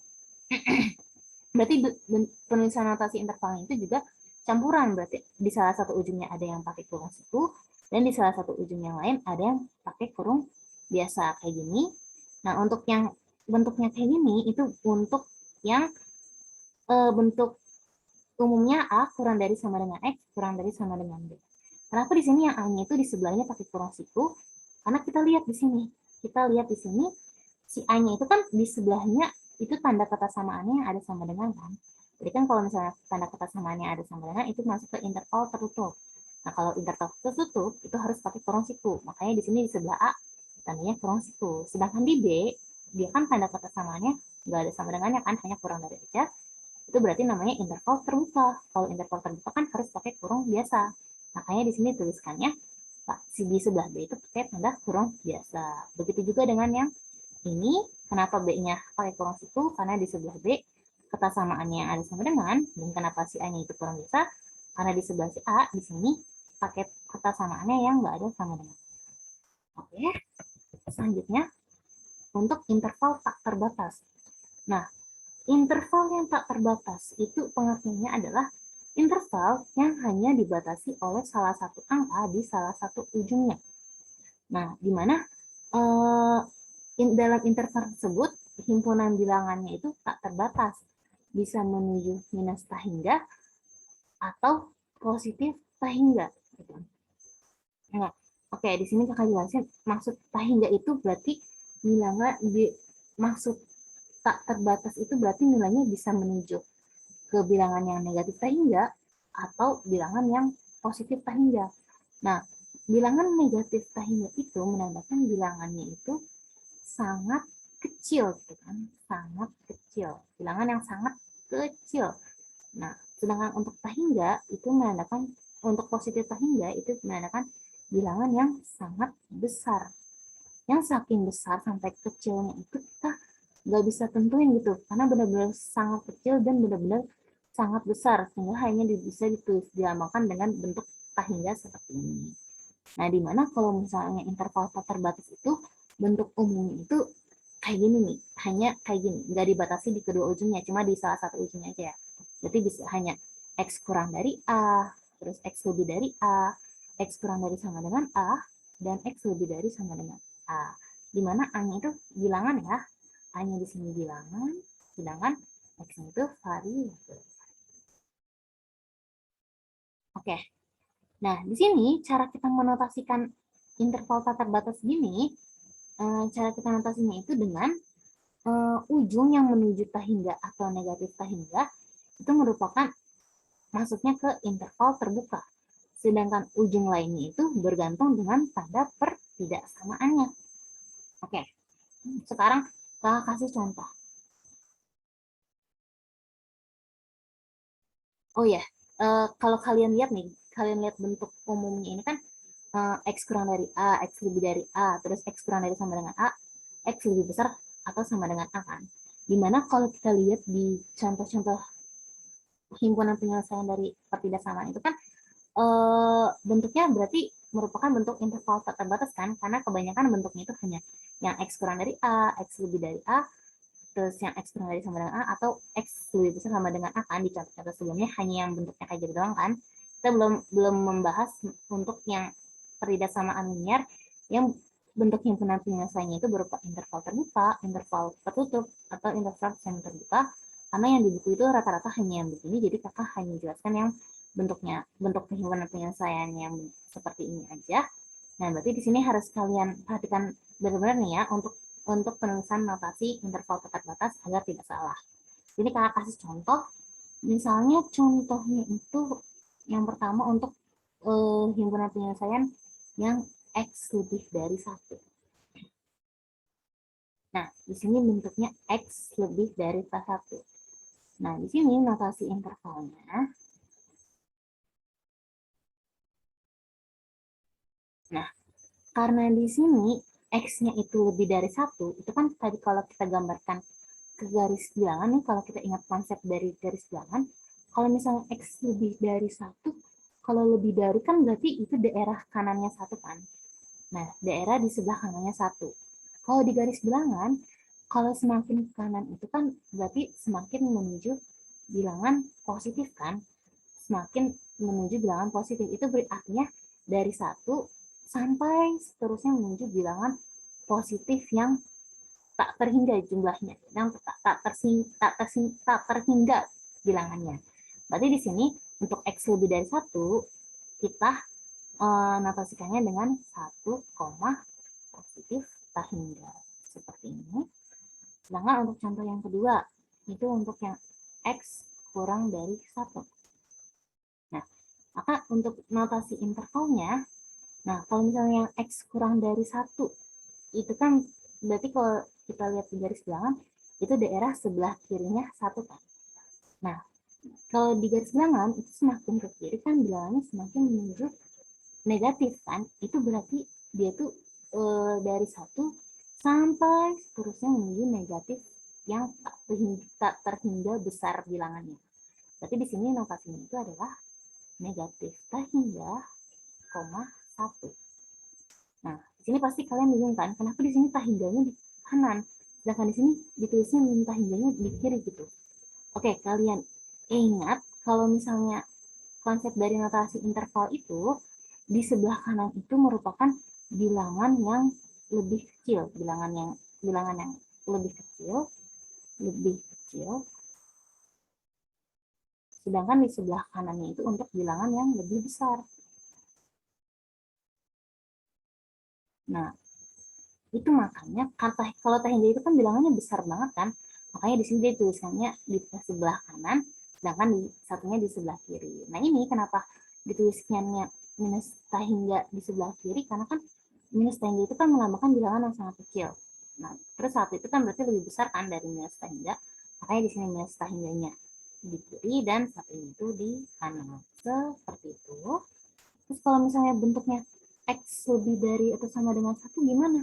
berarti penulisan notasi intervalnya itu juga campuran. Berarti di salah satu ujungnya ada yang pakai kurung siku, dan di salah satu ujung yang lain ada yang pakai kurung biasa kayak gini. Nah, untuk yang bentuknya kayak gini itu untuk yang bentuk umumnya A kurang dari sama dengan X kurang dari sama dengan B. Kenapa di sini yang A-nya itu di sebelahnya pakai kurung siku? Karena kita lihat di sini. Kita lihat di sini si A-nya itu kan di sebelahnya itu tanda kata samaannya yang ada sama dengan kan. Jadi kan kalau misalnya tanda kata samaannya ada sama dengan itu masuk ke interval tertutup. Nah, kalau interval tertutup itu harus pakai kurung siku. Makanya di sini di sebelah A tandanya kurung siku. Sedangkan di B dia kan tanda kata samaannya nggak ada sama dengannya kan, hanya kurang dari aja. Itu berarti namanya interval terbuka. Kalau interval terbuka kan harus pakai kurung biasa. Makanya di sini tuliskannya di sebelah B itu pakai tanda kurung biasa. Begitu juga dengan yang ini, kenapa B-nya pakai kurung siku? Karena di sebelah B kata samaannya ada sama dengan, dan kenapa si A-nya itu kurang biasa? Karena di sebelah si A di sini pakai kata samaannya yang nggak ada sama dengan. Oke, selanjutnya untuk interval tak terbatas. Nah, interval yang tak terbatas itu pengertiannya adalah interval yang hanya dibatasi oleh salah satu angka di salah satu ujungnya. Nah, di mana dalam interval tersebut himpunan bilangannya itu tak terbatas, bisa menuju minus tak hingga atau positif tak hingga. Nah, oke, di sini kakak jelasin maksud tak hingga itu berarti bilangan maksud tak terbatas itu berarti nilainya bisa menuju ke bilangan yang negatif tak hingga atau bilangan yang positif tak hingga. Nah, bilangan negatif tak hingga itu menandakan bilangannya itu sangat kecil, gitu kan? Sangat kecil. Bilangan yang sangat kecil. Nah, sedangkan untuk tak hingga itu menandakan untuk positif tak hingga itu menandakan bilangan yang sangat besar. Yang saking besar sampai kecilnya itu kita nggak bisa tentuin gitu, karena benar-benar sangat kecil dan benar-benar sangat besar, sehingga hanya bisa ditulis dilambangkan dengan bentuk tak hingga seperti ini. Nah, dimana kalau misalnya interval tak terbatas itu bentuk umumnya itu kayak gini nih, hanya kayak gini, nggak dibatasi di kedua ujungnya, cuma di salah satu ujungnya aja ya. Jadi bisa hanya X kurang dari A, terus X lebih dari A, X kurang dari sama dengan A, dan X lebih dari sama dengan A. Dimana A-nya itu bilangan ya, A-nya di sini bilangan, sedangkan X-nya itu variabel. Oke, nah di sini cara kita menotasikan interval tak terbatas gini, cara kita notasinya itu dengan ujung yang menuju tak hingga atau negatif tak hingga itu merupakan masuknya ke interval terbuka. Sedangkan ujung lainnya itu bergantung dengan tanda pertidaksamaannya. Oke, sekarang kita kasih contoh. Oh ya, kalau kalian lihat nih, kalian lihat bentuk umumnya ini kan X kurang dari A, X lebih dari A, terus X kurang dari sama dengan A, X lebih besar atau sama dengan A kan. Dimana kalau kita lihat di contoh-contoh himpunan penyelesaian dari pertidaksamaan itu kan bentuknya berarti merupakan bentuk interval tak terbatas kan, karena kebanyakan bentuknya itu hanya yang X kurang dari A, X lebih dari A, terus yang X kurang dari sama dengan A, atau X lebih besar sama dengan A kan, di contoh-contoh sebelumnya hanya yang bentuknya kayak gitu doang kan. Kita belum membahas untuk yang pertidaksamaan linear yang bentuk himpunan penyelesaiannya itu berupa interval terbuka, interval tertutup, atau interval semi terbuka. Karena yang di buku itu rata-rata hanya yang begini, jadi kakak hanya menjelaskan yang bentuk himpunan penyelesaian yang seperti ini aja. Nah, berarti di sini harus kalian perhatikan benar-benar nih ya, untuk untuk penulisan notasi interval tekat batas agar tidak salah. Jadi kakak kasih contoh, misalnya contohnya itu yang pertama untuk himpunan penyelesaian yang X lebih dari 1. Nah, di sini bentuknya X lebih dari 1. Nah, di sini notasi intervalnya. Nah, karena di sini X-nya itu lebih dari 1, itu kan tadi kalau kita gambarkan ke garis bilangan nih, kalau kita ingat konsep dari garis bilangan, kalau misalnya X lebih dari 1, kalau lebih dari kan berarti itu daerah kanannya 1 kan. Nah, daerah di sebelah kanannya 1. Kalau di garis bilangan, kalau semakin kanan itu kan berarti semakin menuju bilangan positif kan. Semakin menuju bilangan positif. Itu artinya dari 1 sampai seterusnya menuju bilangan positif yang tak terhingga jumlahnya, yang tak terhingga bilangannya. Berarti di sini untuk X lebih dari 1, kita notasikannya dengan 1, positif tak hingga. Seperti ini. Sedangkan untuk contoh yang kedua, itu untuk yang X kurang dari 1. Nah, maka untuk notasi intervalnya, nah kalau misalnya yang X kurang dari 1, itu kan berarti kalau kita lihat di garis bilangan, itu daerah sebelah kirinya 1 kan. Nah, kalau di garis bilangan, itu semakin ke kiri kan bilangannya semakin menuju negatif kan. Itu berarti dia tuh dari 1 sampai seterusnya menuju negatif yang tak terhingga besar bilangannya. Berarti di sini notasinya itu adalah negatif tak hingga, 1. Nah, di sini pasti kalian bingung kan, kenapa di sini tak hingganya di kanan, sedangkan di sini ditulisnya tak hingganya di kiri gitu. Oke, kalian ingat kalau misalnya konsep dari notasi interval itu, di sebelah kanan itu merupakan bilangan yang lebih kecil, bilangan yang lebih kecil, sedangkan di sebelah kanannya itu untuk bilangan yang lebih besar. Nah, itu makanya kalau tahingga itu kan bilangannya besar banget kan, makanya di sini dia tulisannya di sebelah kanan, sedangkan di satunya di sebelah kiri. Nah, ini kenapa dituliskannya minus tahingga di sebelah kiri, karena kan minus tahingga itu kan melambangkan bilangan yang sangat kecil. Nah, terus satu itu kan berarti lebih besar kan dari minus tahingga, makanya di sini minus tahingganya di kiri dan satunya itu di kanan. Seperti itu. Terus kalau misalnya bentuknya X lebih dari atau sama dengan 1 gimana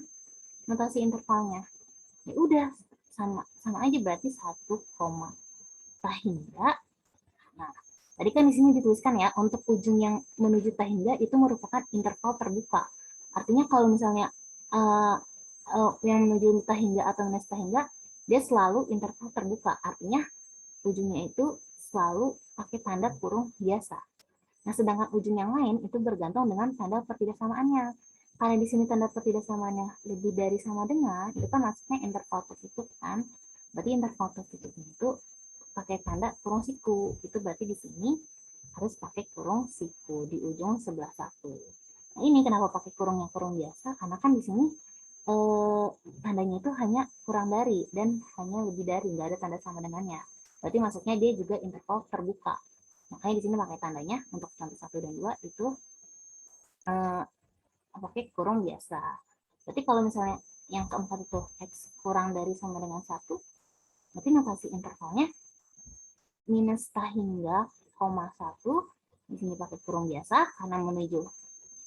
notasi intervalnya? Ya udah, sama aja berarti 1, tahingga. Nah, tadi kan di sini dituliskan ya, untuk ujung yang menuju tahingga itu merupakan interval terbuka. Artinya kalau misalnya yang menuju tahingga atau minus tahingga, dia selalu interval terbuka. Artinya ujungnya itu selalu pakai tanda kurung biasa. Nah, sedangkan ujung yang lain itu bergantung dengan tanda pertidaksamaannya. Karena di sini tanda pertidaksamaannya lebih dari sama dengan, itu kan maksudnya interval tertutup kan. Berarti interval tertutup itu pakai tanda kurung siku. Itu berarti di sini harus pakai kurung siku di ujung sebelah 1. Nah, ini kenapa pakai kurung yang kurung biasa? Karena kan di sini tandanya itu hanya kurang dari dan hanya lebih dari, nggak ada tanda sama dengannya. Berarti maksudnya dia juga interval terbuka. Makanya di sini pakai tandanya untuk contoh 1 dan 2 itu pakai kurung biasa. Berarti kalau misalnya yang keempat itu X kurang dari sama dengan 1, berarti notasi intervalnya minus tahingga, 1, di sini pakai kurung biasa karena menuju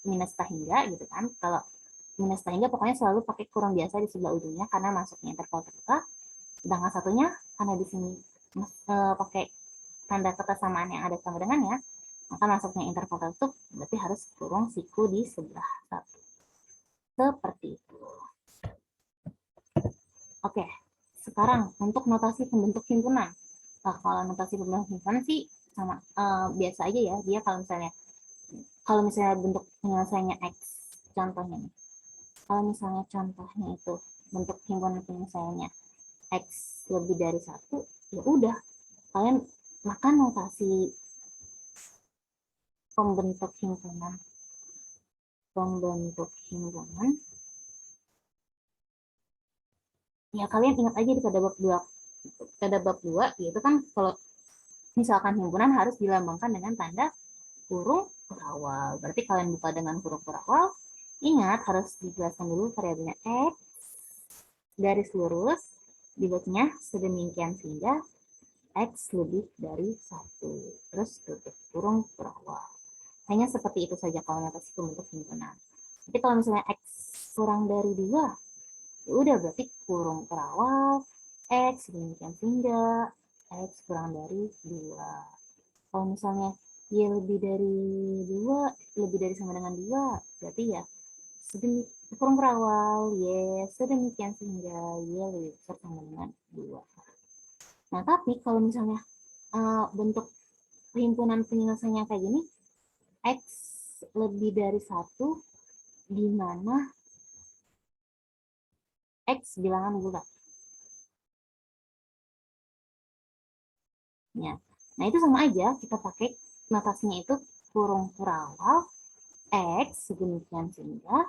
minus tahingga gitu kan. Kalau minus tahingga pokoknya selalu pakai kurung biasa di sebelah ujungnya karena masuknya interval terbuka. Sedangkan satunya karena di sini pakai tanda kesamaan yang ada sama dengannya, maka masuknya interval tertutup berarti harus kurung siku di sebelah 1. Seperti itu. Oke, sekarang untuk notasi pembentuk himpunan. Nah, kalau notasi pembentuk himpunan sih sama biasa aja ya. Dia kalau misalnya bentuk penyelesaiannya X, contohnya nih. Kalau misalnya contohnya itu bentuk himpunan penyelesaiannya X lebih dari 1, ya udah kalian makan notasi pembentuk himpunan Ya kalian ingat aja di pada bab 2 yaitu kan kalau misalkan himpunan harus dilambangkan dengan tanda kurung kurawal. Berarti kalian buka dengan kurung kurawal, ingat harus dijelaskan dulu variabelnya X, garis lurus, dibacanya sedemikian sehingga X lebih dari 1. Terus tutup kurung kurawal. Hanya seperti itu saja kalau notasi pembentuk himpunan. Tapi kalau misalnya X kurang dari 2, ya udah berarti kurung kurawal, X sedemikian sehingga X kurang dari 2. Kalau misalnya Y lebih dari 2, lebih dari sama dengan 2, berarti ya kurung kurawal Y sedemikian sehingga Y lebih besar sama dengan 2. Nah, tapi kalau misalnya bentuk perhimpunan penyelesaiannya kayak gini, X lebih dari 1, di mana X bilangan bulat. Ya. Nah, itu sama aja, kita pakai notasinya itu kurung kurawal X sedemikian sehingga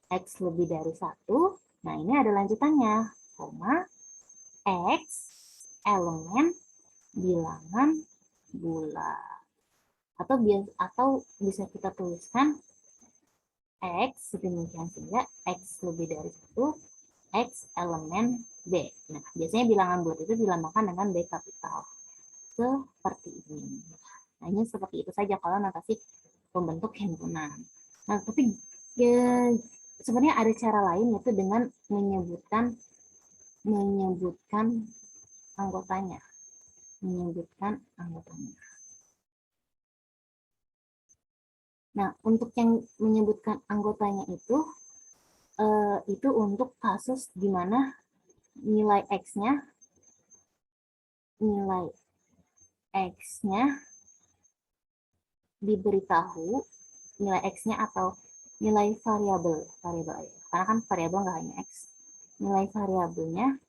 X lebih dari 1. Nah, ini ada lanjutannya, koma X elemen bilangan bulat. Atau bisa kita tuliskan X sedemikian sehingga X lebih dari 1, X elemen B. Nah, biasanya bilangan bulat itu dilambangkan dengan B kapital. Seperti ini. Nah, ini seperti itu saja kalau notasi pembentuk himpunan. Nah, tapi ya, sebenarnya ada cara lain yaitu dengan menyebutkan anggotanya. Nah, untuk yang menyebutkan anggotanya itu untuk kasus di mana nilai X-nya diberitahu nilai X-nya atau nilai variabel karena kan variabel nggak hanya X, nilai variabelnya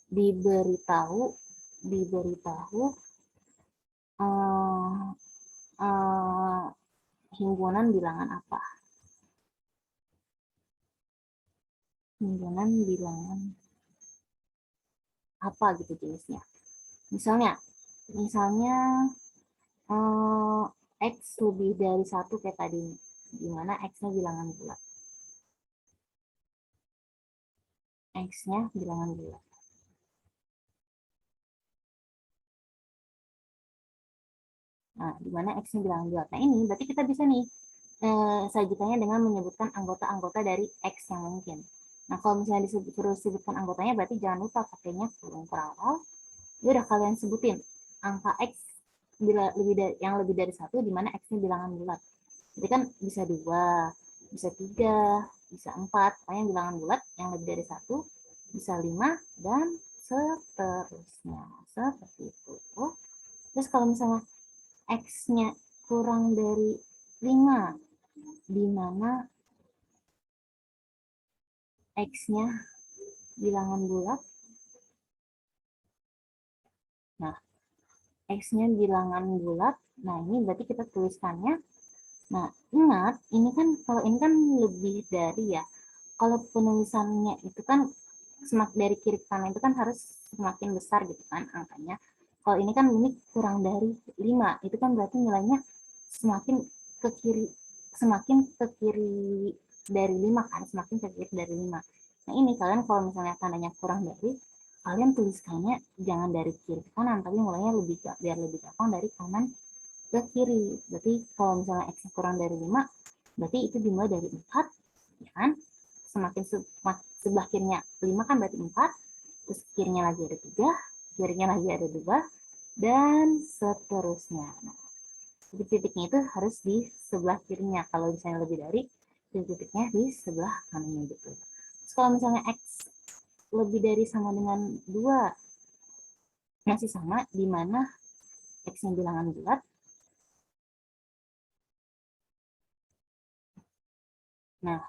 diberitahu himpunan bilangan apa, gitu jenisnya. Misalnya X lebih dari 1 kayak tadi, di mana X-nya bilangan bulat. Nah, di mana X-nya bilangan bulat. Nah, ini berarti kita bisa nih sajutannya dengan menyebutkan anggota-anggota dari X yang mungkin. Nah, kalau misalnya disebutkan anggotanya, berarti jangan lupa pakainya kurung kurawal. Ya udah kalian sebutin angka X yang lebih dari 1 di mana X-nya bilangan bulat. Jadi kan bisa 2, bisa 3, bisa 4. Pokoknya bilangan bulat yang lebih dari 1, bisa 5, dan seterusnya. Seperti itu. Terus kalau misalnya X-nya kurang dari 5, di mana X-nya bilangan bulat. Nah, X-nya bilangan bulat. Nah, ini berarti kita tuliskannya. Nah, ingat, kalau ini kan lebih dari ya. Kalau penulisannya itu kan semakin dari kiri ke kanan itu kan harus semakin besar gitu kan angkanya. Kalau ini kan ini kurang dari 5, itu kan berarti nilainya semakin ke kiri dari 5 kan, semakin ke kiri dari 5. Nah, ini kalian kalau misalnya tandanya kurang dari, kalian tuliskannya jangan dari kiri ke kanan, tapi mulainya biar lebih gampang dari kanan ke kiri. Berarti kalau misalnya X kurang dari 5, berarti itu dimulai dari 4, ya kan? Semakin sebelah kirinya 5 kan berarti 4, terus kirinya lagi ada 3, kirinya lagi ada 2, dan seterusnya. Nah, titik-titiknya itu harus di sebelah kirinya. Kalau misalnya lebih dari, titik-titiknya di sebelah kanannya gitu. Terus kalau misalnya X lebih dari sama dengan 2, masih sama, di mana X-nya bilangan bulat. Nah,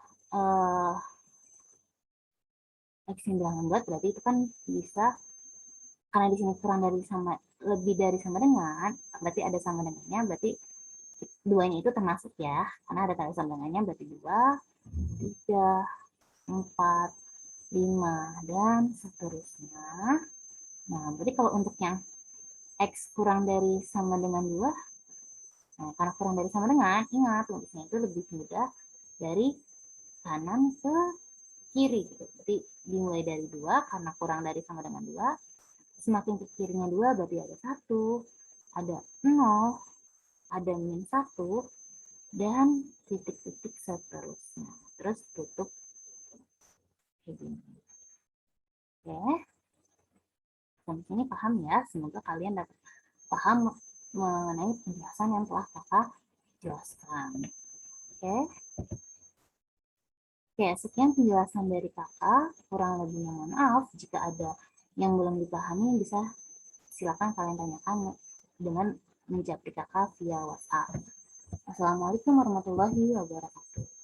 X-nya bilangan bulat berarti itu kan bisa, karena di sini kurang dari sama, lebih dari sama dengan, berarti ada sama dengannya, berarti 2-nya itu termasuk ya, karena ada tanda sama dengannya, berarti 2, 3, 4, 5, dan seterusnya. Nah, berarti kalau untuk yang X kurang dari sama dengan 2, nah, karena kurang dari sama dengan, ingat, rumusnya itu lebih mudah dari kanan ke kiri. Gitu. Jadi dimulai dari 2, karena kurang dari sama dengan 2, semakin ke kirinya 2, berarti ada 1, ada 0, ada min 1, dan titik-titik seterusnya. Terus tutup kayak gini. Oke, sampai sini paham ya? Semoga kalian dapat paham mengenai penjelasan yang telah kakak jelaskan. Oke. Oke, sekian penjelasan dari kakak. Kurang lebihnya mohon maaf. Jika ada yang belum dipahami, bisa silakan kalian tanyakan dengan menjawab kakak via WhatsApp. Assalamualaikum warahmatullahi wabarakatuh.